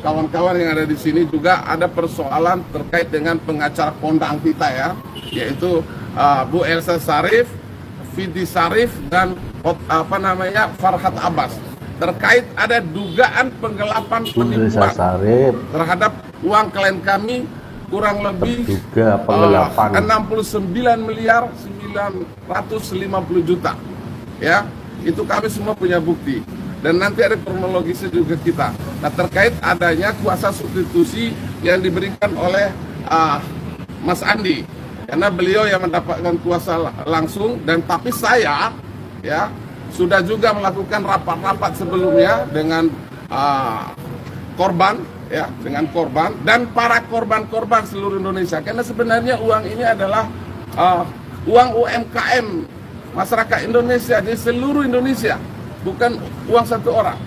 kawan-kawan yang ada di sini juga ada persoalan terkait dengan pengacara kondang kita ya, yaitu Bu Elsa Sharif, Vidi Sarif dan Farhat Abbas. Terkait ada dugaan penggelapan penipuan terhadap uang klien kami kurang lebih 69 miliar 950 juta. Ya, itu kami semua punya bukti. Dan nanti ada kronologisnya juga kita. Nah, terkait adanya kuasa substitusi yang diberikan oleh Mas Andi, karena beliau yang mendapatkan kuasa langsung, dan tapi saya ya sudah juga melakukan rapat-rapat sebelumnya dengan korban ya, dengan korban dan para korban-korban seluruh Indonesia. Karena sebenarnya uang ini adalah uang UMKM masyarakat Indonesia di seluruh Indonesia, bukan uang satu orang.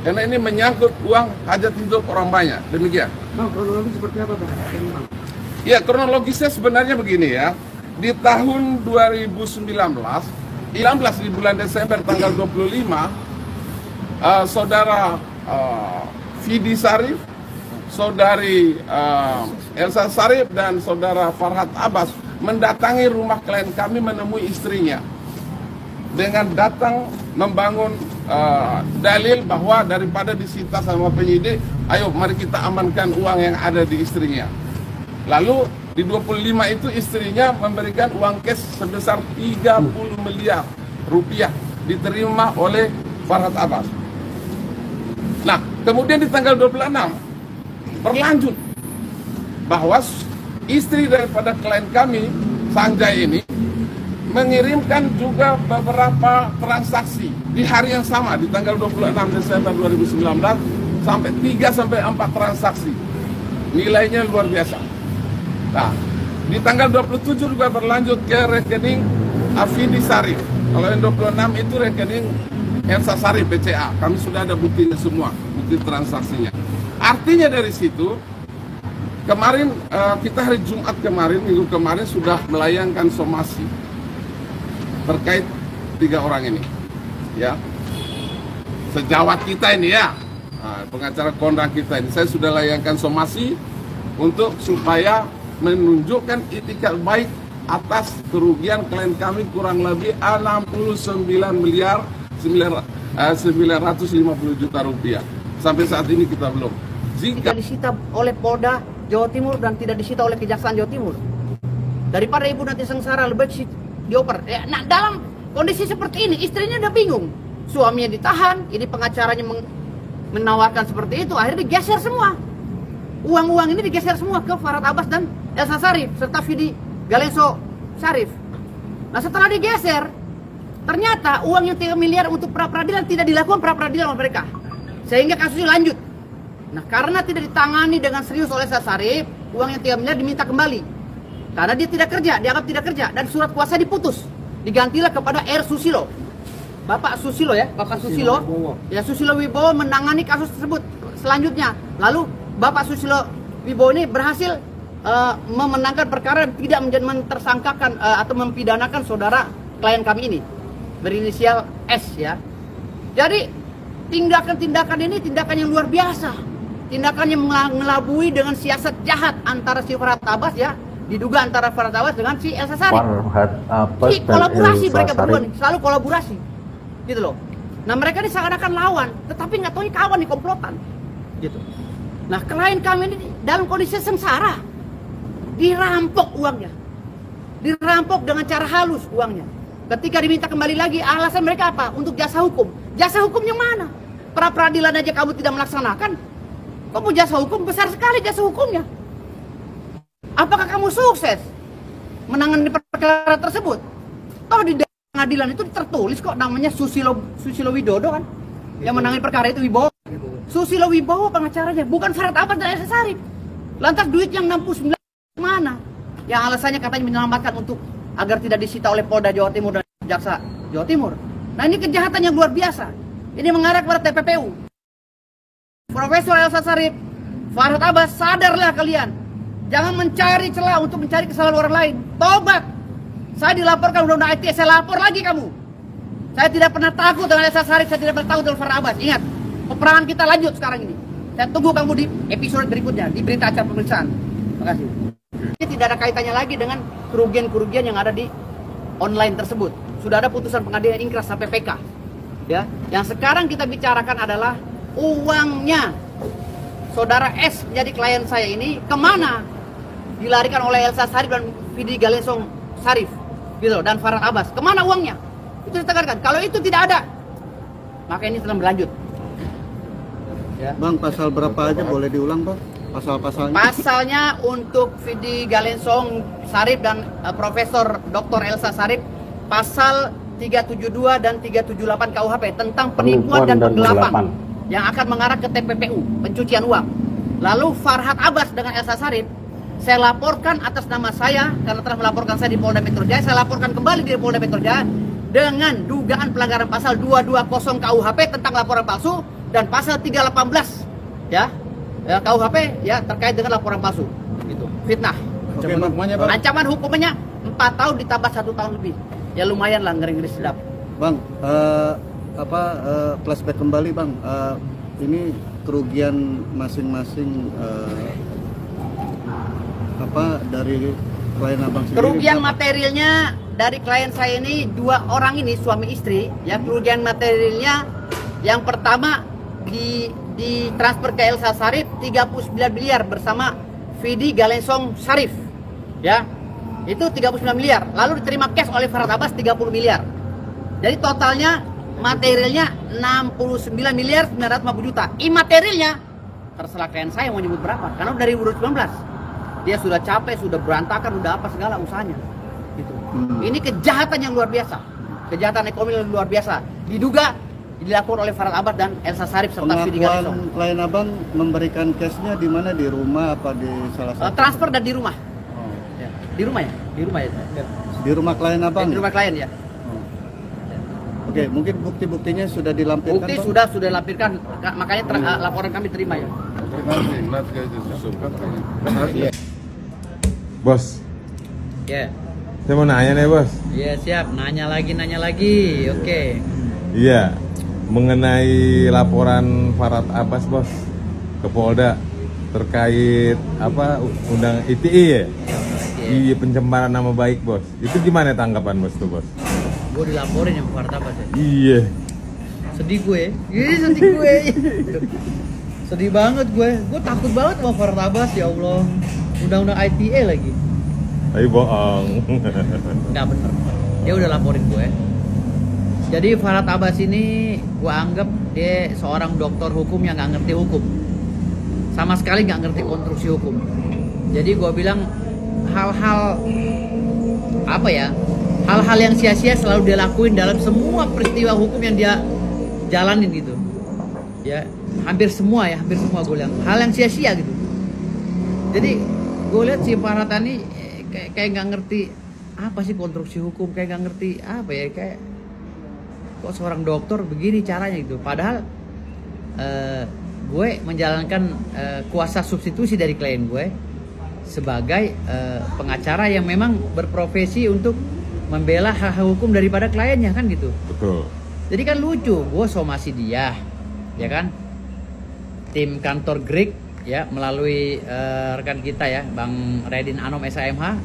Karena ini menyangkut uang hajat hidup orang banyak. Demikian. Kronologi seperti apa, Bang? Ya, kronologisnya sebenarnya begini ya. Di tahun 2019 di bulan Desember tanggal 25, saudara Vidi Sarif, saudari Elsa Sharif dan saudara Farhat Abbas mendatangi rumah klien kami menemui istrinya dengan datang membangun dalil bahwa daripada disita sama penyidik, ayo mari kita amankan uang yang ada di istrinya. Lalu di 25 itu istrinya memberikan uang cash sebesar 30 miliar rupiah diterima oleh Farhat Abbas. Nah, kemudian di tanggal 26 berlanjut bahwa istri daripada klien kami, Sanjay ini, mengirimkan juga beberapa transaksi di hari yang sama di tanggal 26 Desember 2019 sampai 3-4 transaksi. Nilainya luar biasa. Nah, di tanggal 27 juga berlanjut ke rekening Vidi Sarif. Kalau yang 26 itu rekening Elsa Sharif BCA. Kami sudah ada buktinya semua, bukti transaksinya. Artinya dari situ, kemarin kita hari Jumat kemarin, minggu kemarin sudah melayangkan somasi terkait 3 orang ini. Ya, sejawat kita ini ya, pengacara kondang kita ini, saya sudah layangkan somasi untuk supaya menunjukkan itikat baik atas kerugian klien kami kurang lebih 69 miliar 950 juta rupiah. Sampai saat ini kita belum. Jika disita oleh Polda Jawa Timur dan tidak disita oleh Kejaksaan Jawa Timur, daripada ibu nanti sengsara, lebih baik dioper. Ya, nah, dalam kondisi seperti ini istrinya udah bingung, suaminya ditahan, ini pengacaranya menawarkan seperti itu, akhirnya digeser semua. Uang-uang ini digeser semua ke Farhat Abbas dan Elsa Sharif serta Vidi Galenso Sharif. Nah, setelah digeser, ternyata uang yang 3 miliar untuk pra-peradilan tidak dilakukan pra-peradilan oleh mereka, sehingga kasusnya lanjut. Nah, karena tidak ditangani dengan serius oleh Elsa Sharif, uang yang 3 miliar diminta kembali karena dia tidak kerja, dianggap tidak kerja, dan surat kuasa diputus. Digantilah kepada R. Susilo, Bapak Susilo ya, Bapak Susilo ya, Susilo Wibowo menangani kasus tersebut selanjutnya. Lalu Bapak Susilo Wibowo ini berhasil memenangkan perkara dan tidak mentersangkakan atau mempidanakan saudara klien kami ini berinisial S ya. Jadi tindakan-tindakan ini tindakan yang luar biasa, tindakan yang mengelabui dengan siasat jahat antara si Farhat Abbas ya, diduga antara Farhat Abbas dengan si Elsa Sharif. Kolaborasi mereka berdua nih, selalu kolaborasi gitu loh. Nah, mereka ini seakan-akan lawan, tetapi nggak tahu ini kawan, nih komplotan gitu. Nah, klien kami ini dalam kondisi sengsara, dirampok uangnya, dirampok dengan cara halus uangnya. Ketika diminta kembali lagi, alasan mereka apa? Untuk jasa hukum. Jasa hukumnya mana? Pra-peradilan aja kamu tidak melaksanakan, kamu jasa hukum besar sekali jasa hukumnya. Apakah kamu sukses menangani perkara tersebut? Toh di pengadilan itu tertulis kok namanya Susilo Widodo kan, yang menangani perkara itu Wibowo. Susilo Wibowo pengacaranya, bukan Farhat Abbas dan Elsa Sharif. Lantas duit yang 69 mana? Yang alasannya katanya menyelamatkan untuk agar tidak disita oleh Polda Jawa Timur dan Jaksa Jawa Timur. Nah, ini kejahatan yang luar biasa. Ini mengarah kepada TPPU. Profesor Elsa Sharif, Farhat Abbas, sadarlah kalian. Jangan mencari celah untuk mencari kesalahan orang lain. Tobat. Saya dilaporkan undang-undang ITE, saya lapor lagi kamu. Saya tidak pernah takut dengan Elsa Sharif, saya tidak pernah takut dengan Farhat Abbas. Ingat, peperangan kita lanjut sekarang ini. Saya tunggu kamu di episode berikutnya, di berita acara pemeriksaan. Terima kasih. Ini tidak ada kaitannya lagi dengan kerugian-kerugian yang ada di online tersebut. Sudah ada putusan pengadilan ingkrah sampai PK. Ya, yang sekarang kita bicarakan adalah uangnya saudara S menjadi klien saya ini kemana dilarikan oleh Elsa Sarif dan Vidi Galesong Sarif, gitu, dan Farhad Abbas. Kemana uangnya? Itu ditekankan. Kalau itu tidak ada, maka ini sedang berlanjut. Ya. Bang, pasal berapa aja boleh diulang, Bang? Pasal-pasalnya? Pasalnya untuk Vidi Galesong Sarif dan Profesor Dr. Elsa Sarif, pasal 372 dan 378 KUHP tentang penipuan dan penggelapan yang akan mengarah ke TPPU, pencucian uang. Lalu Farhad Abbas dengan Elsa Sarif, saya laporkan atas nama saya, karena telah melaporkan saya di Polda Metro Jaya, saya laporkan kembali di Polda Metro Jaya dengan dugaan pelanggaran pasal 220 KUHP tentang laporan palsu dan pasal 318 ya, KUHP ya terkait dengan laporan palsu, gitu, fitnah. Ancaman hukumannya, Bang? Ancaman hukumannya 4 tahun ditambah 1 tahun lebih. Ya lumayan lah, ngeri-ngeri sedap. Bang, flashback kembali, Bang. Ini kerugian masing-masing dari klien Abang sendiri? Kerugian materialnya dari klien saya ini, 2 orang ini suami istri ya. Kerugian materialnya yang pertama di transfer ke Elsa Sarif 39 miliar bersama Vidi Galesong Sarif ya, itu 39 miliar. Lalu diterima cash oleh Farhad Abbas 30 miliar. Jadi totalnya materialnya 69 miliar 950 juta. Imaterialnya terserah klien saya mau nyebut berapa, karena dari 2019 dia sudah capek, sudah berantakan, udah apa segala usahanya gitu. Ini kejahatan yang luar biasa, kejahatan ekonomi yang luar biasa, diduga dilakukan oleh Farhad Abbas dan Elsa Sarif serta Vidi Galesong. Pengakuan klien Abang memberikan cashnya di mana? Di rumah apa di salah satu? Transfer dan di rumah. Oh. Ya, di rumah ya, di rumah ya. Di rumah klien Abang? Di rumah klien ya. Oh. Oke, mungkin bukti-buktinya sudah dilampirkan, Bukti Bang? sudah dilampirkan, makanya laporan kami terima ya. Bos, Ya. saya mau nanya nih bos. Iya siap, nanya lagi. Oke. Iya, mengenai laporan Farhad Abbas bos ke Polda terkait undang ITE ya? Iya, pencemaran nama baik bos. Itu gimana tanggapan bos tuh bos? Gue dilaporin sama Farhad Abbas ya. Iya. Sedih gue. Sedih gue. Sedih banget gue takut banget sama Farhad Abbas, ya Allah. Undang-undang ITE lagi. Tapi bohong. Nggak bener. Dia udah laporin gue. Jadi Farhad Abbas ini gue anggap dia seorang dokter hukum yang nggak ngerti hukum. Sama sekali nggak ngerti konstruksi hukum. Jadi gue bilang hal-hal yang sia-sia selalu dia lakuin dalam semua peristiwa hukum yang dia jalanin gitu. Ya, hampir semua gue bilang hal yang sia-sia gitu. Jadi gue lihat si Farhad ini kayak nggak ngerti apa sih konstruksi hukum, kayak nggak ngerti kayak kok seorang dokter begini caranya gitu. Padahal gue menjalankan kuasa substitusi dari klien gue sebagai pengacara yang memang berprofesi untuk membela hak hukum daripada kliennya kan gitu. Betul. Jadi kan lucu, gue somasi dia, ya kan? Tim kantor Greek ya melalui rekan kita ya, Bang Redin Anom SAMH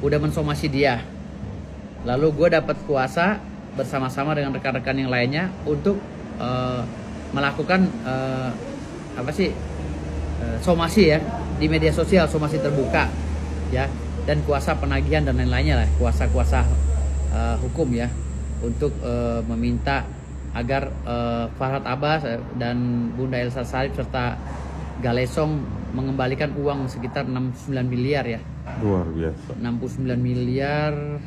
udah mensomasi dia. Lalu gue dapat kuasa bersama-sama dengan rekan-rekan yang lainnya untuk melakukan somasi ya di media sosial, somasi terbuka ya, dan kuasa penagihan dan lain-lainnya lah, kuasa-kuasa hukum ya, untuk meminta agar Farhad Abbas dan Bunda Elsa Sarif serta Galesong mengembalikan uang sekitar 69 miliar ya. Luar biasa. 69 miliar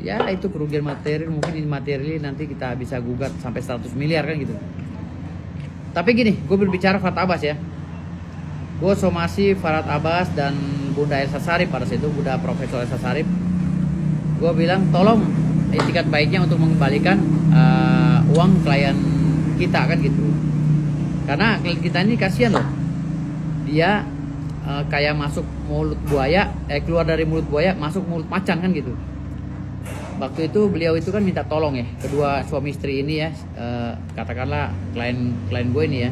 ya, itu kerugian material, mungkin ini materi nanti kita bisa gugat sampai 100 miliar kan gitu. Tapi gini, gue berbicara Farhad Abbas ya. Gue somasi Farhad Abbas dan Bunda Elsa Sarif pada saat itu, Bunda Profesor Elsa Sarif. Gue bilang tolong itikat baiknya untuk mengembalikan uang klien kita kan gitu. Karena klien kita ini kasihan loh. Dia kayak masuk mulut buaya, keluar dari mulut buaya masuk mulut macan kan gitu. Waktu itu beliau itu kan minta tolong ya, kedua suami istri ini ya, katakanlah klien gue ini ya,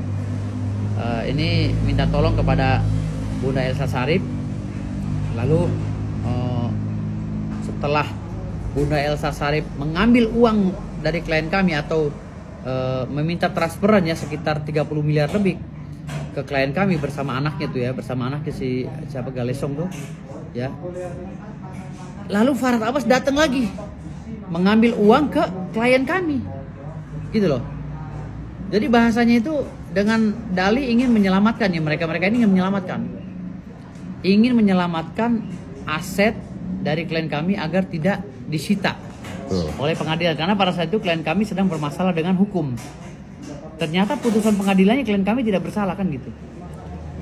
ini minta tolong kepada Bunda Elsa Sharif. Lalu setelah Bunda Elsa Sharif mengambil uang dari klien kami atau meminta transferan ya sekitar 30 miliar lebih ke klien kami bersama anaknya tuh ya, bersama anaknya si siapa Galesong tuh ya. Lalu Farhad Abbas datang lagi mengambil uang ke klien kami, gitu loh. Jadi bahasanya itu dengan dalih ingin menyelamatkan ya, mereka ini ingin menyelamatkan aset dari klien kami agar tidak disita oleh pengadilan, karena pada saat itu klien kami sedang bermasalah dengan hukum. Ternyata putusan pengadilannya klien kami tidak bersalah kan gitu,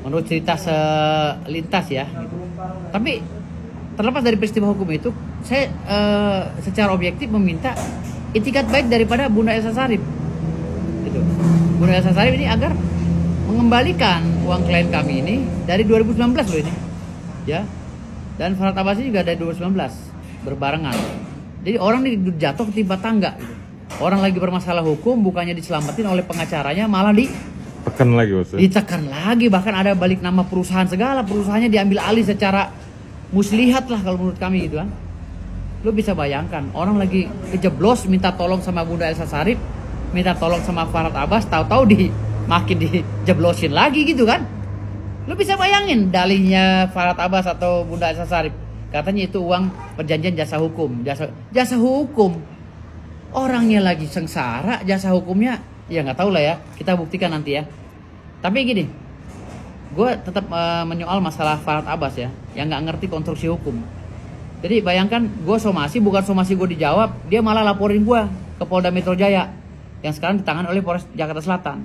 menurut cerita selintas ya gitu. Tapi terlepas dari peristiwa hukum itu, saya secara objektif meminta itikat baik daripada Bunda Elsa Sharif gitu. Bunda Elsa Sharif ini agar mengembalikan uang klien kami ini dari 2019 loh ini ya, dan Farhad Abbas ini juga dari 2019 berbarengan. Jadi orang ini jatuh ketimpa tangga gitu. Orang lagi bermasalah hukum, bukannya diselamatin oleh pengacaranya, malah ditekan lagi bos. Ditekan lagi, bahkan ada balik nama perusahaan segala, perusahaannya diambil alih secara muslihat lah kalau menurut kami gitu kan. Lu bisa bayangkan, orang lagi kejeblos minta tolong sama Bunda Elsa Sharif, minta tolong sama Farhad Abbas, tahu-tahu makin dijeblosin lagi gitu kan. Lu bisa bayangin dalihnya Farhad Abbas atau Bunda Elsa Sharif, katanya itu uang perjanjian jasa hukum. Jasa hukum, orangnya lagi sengsara, jasa hukumnya ya nggak tahu lah ya, kita buktikan nanti ya. Tapi gini, gue tetap menyoal masalah Farhad Abbas ya, yang nggak ngerti konstruksi hukum. Jadi bayangkan, gue somasi, bukan somasi gue dijawab, dia malah laporin gue ke Polda Metro Jaya yang sekarang ditangani oleh Polres Jakarta Selatan.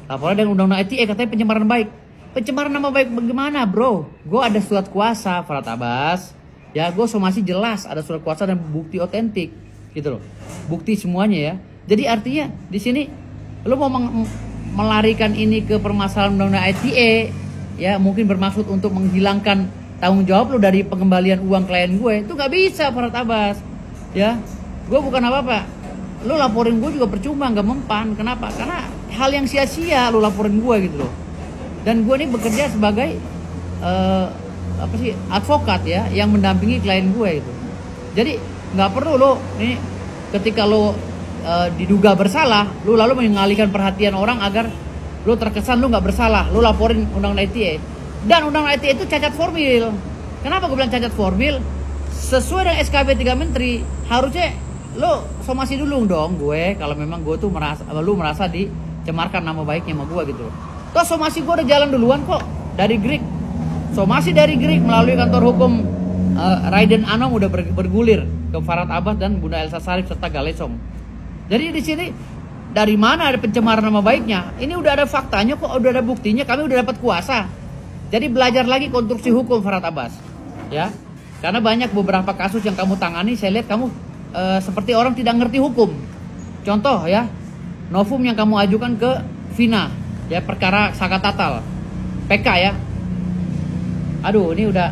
Laporan dengan undang-undang ITE katanya pencemaran baik. Pencemaran nama baik bagaimana bro? Gue ada surat kuasa Farhad Abbas ya, gue somasi jelas ada surat kuasa dan bukti otentik gitu loh, bukti semuanya ya. Jadi artinya di sini lo mau melarikan ini ke permasalahan undang-undang ITE ya, mungkin bermaksud untuk menghilangkan tanggung jawab lo dari pengembalian uang klien gue, itu nggak bisa Farhad Abbas ya. Gue bukan apa-apa, lo laporin gue juga percuma, nggak mempan. Kenapa? Karena hal yang sia-sia lo laporin gue gitu loh. Dan gue ini bekerja sebagai advokat ya, yang mendampingi klien gue itu. Jadi nggak perlu lo ini ketika lo diduga bersalah, lo lalu mengalihkan perhatian orang agar lo terkesan lo nggak bersalah, lo laporin undang-undang ITE. Dan undang-undang ITE itu cacat formil. Kenapa gue bilang cacat formil? Sesuai dengan SKB 3 Menteri, harusnya lo somasi dulu dong gue, kalau memang gue tuh merasa dicemarkan nama baiknya sama gue gitu. Toh somasi gue udah jalan duluan kok dari Grik. Somasi dari Grik melalui kantor hukum Raiden Anom udah bergulir ke Farhad Abbas dan Bunda Elsa Sharif serta Galesong. Jadi di sini dari mana ada pencemaran nama baiknya? Ini udah ada faktanya kok, udah ada buktinya, kami udah dapat kuasa. Jadi belajar lagi konstruksi hukum Farhad Abbas, ya. Karena banyak beberapa kasus yang kamu tangani, saya lihat kamu seperti orang tidak ngerti hukum. Contoh ya, novum yang kamu ajukan ke Vina, ya perkara Saka Tatal, PK ya. Aduh, ini udah,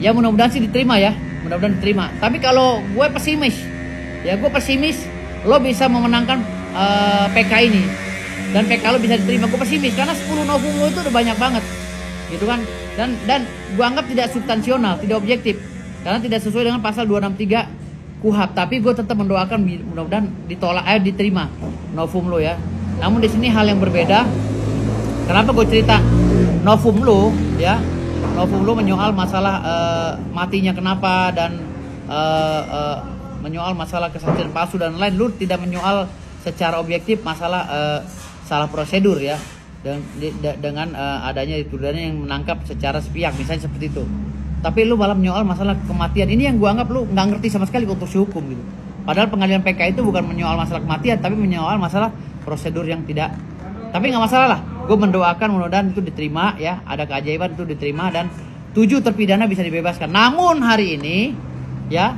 ya mudah-mudahan sih diterima ya, mudah-mudahan diterima. Tapi kalau gue pesimis, ya gue pesimis lo bisa memenangkan PK ini dan PK lo bisa diterima. Gue pesimis karena 10 novum lo itu udah banyak banget, gitu kan. Dan gue anggap tidak substansional, tidak objektif, karena tidak sesuai dengan pasal 263 KUHP. Tapi gue tetap mendoakan mudah-mudahan diterima novum lo ya. Namun di sini hal yang berbeda. Kenapa gue cerita novum lo ya? Novum lo menyoal masalah matinya kenapa dan menyoal masalah kesaksian palsu dan lain. Lu tidak menyoal secara objektif masalah salah prosedur ya, dengan adanya tuduhannya yang menangkap secara sepihak misalnya seperti itu. Tapi lu malah menyoal masalah kematian. Ini yang gua anggap lu nggak ngerti sama sekali konstruksi hukum gitu. Padahal pengadilan PK itu bukan menyoal masalah kematian, tapi menyoal masalah prosedur yang tidak. Tapi nggak masalah lah. Gue mendoakan mudah-mudahan itu diterima ya, ada keajaiban itu diterima dan 7 terpidana bisa dibebaskan. Namun hari ini ya,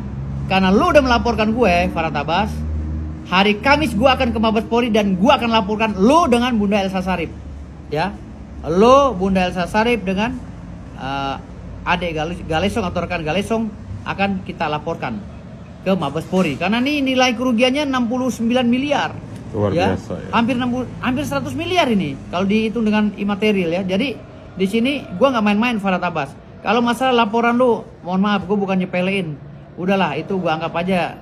karena lu udah melaporkan gue Farhad Abbas, hari Kamis gue akan ke Mabes Polri dan gue akan laporkan lu dengan Bunda Elsa Sharif ya. Lu Bunda Elsa Sharif dengan adik Galesong atau rekan Galesong akan kita laporkan ke Mabes Polri karena ini nilai kerugiannya 69 miliar Luar ya. biasa, ya. Hampir 100 miliar ini kalau dihitung dengan imaterial ya. Jadi di sini gua nggak main-main Farhad Abbas. Kalau masalah laporan lu, mohon maaf, gue bukan nyepelein. Udahlah, itu gua anggap aja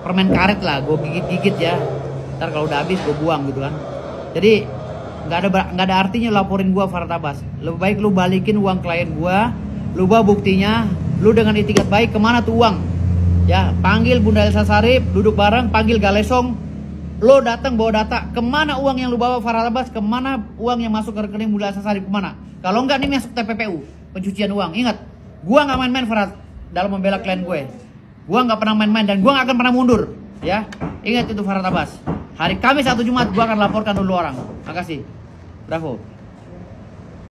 permen karet lah, gue gigit-gigit ya. Ntar kalau udah habis gue buang gitu kan. Jadi nggak ada artinya laporin gua Farhad Abbas. Lebih baik lu balikin uang klien gua, lu bawa buktinya, lu dengan itikat baik kemana tuh uang. Ya, panggil Bunda Elsa Sharif, duduk bareng, panggil Galesong, lo datang bawa data, kemana uang yang lu bawa Farhad Abbas, kemana uang yang masuk ke rekening Bunda Elsa Sharif, kemana. Kalau enggak nih masuk TPPU, pencucian uang. Ingat, gua nggak main-main Farhad dalam membela klien gue. Gua nggak pernah main-main dan gua nggak akan pernah mundur. Ya, ingat itu Farhad Abbas. Hari Kamis atau Jumat gua akan laporkan dulu orang. Makasih. Bravo.